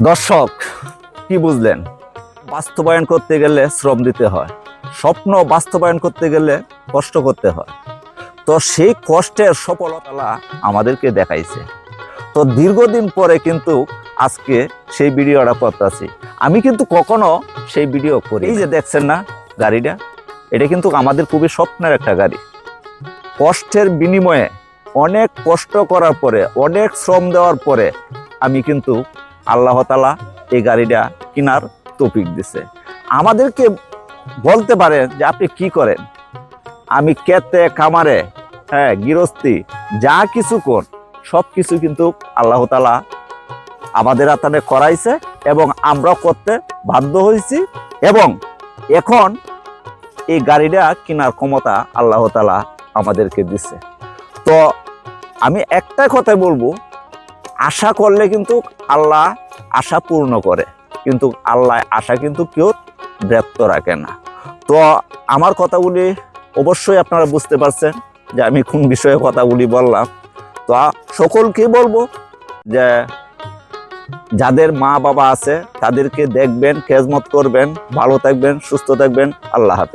দর্শক, কি বুঝলেন? বাস্তবায়ন করতে গেলে শ্রম দিতে হয়, স্বপ্ন বাস্তবায়ন করতে গেলে কষ্ট করতে হয়। তো সেই কষ্টের সফলতা আমাদেরকে দেখাইছে। তো দীর্ঘদিন পরে কিন্তু আজকে সেই ভিডিওটা করতেছি। আমি কিন্তু কখনো সেই ভিডিও করি। এই যে দেখছেন না গাড়িটা, এটা কিন্তু আমাদের খুবই স্বপ্নের একটা গাড়ি। কষ্টের বিনিময়ে, অনেক কষ্ট করার পরে, অনেক শ্রম দেওয়ার পরে আমি কিন্তু আল্লাহ তাআলা এই গাড়িটা কেনার তৌফিক দিছে। আমাদেরকে বলতে পারে যে আপনি কি করেন? আমি খেতে খামারে, গৃহস্থী, যা কিছু কর, সব কিছু কিন্তু আল্লাহ তাআলা আমাদের হাতে করাইছে এবং আমরা করতে বাধ্য হয়েছি। এবং এখন এই গাড়িটা কেনার ক্ষমতা আল্লাহ তাআলা আমাদেরকে দিছে। তো আমি একটা কথাই বলবো, আশা করলে কিন্তু আল্লাহ আশা পূর্ণ করে, কিন্তু আল্লাহ আশা কিন্তু কেউ ব্যর্থ রাখে না। তো আমার কথাগুলি অবশ্যই আপনারা বুঝতে পারছেন যে আমি কোন বিষয়ে কথাগুলি বললাম। তো সকলকে বলবো যে যাদের মা বাবা আছে তাদেরকে দেখবেন, খেজমত করবেন, ভালো থাকবেন, সুস্থ থাকবেন। আল্লাহ হাফেজ।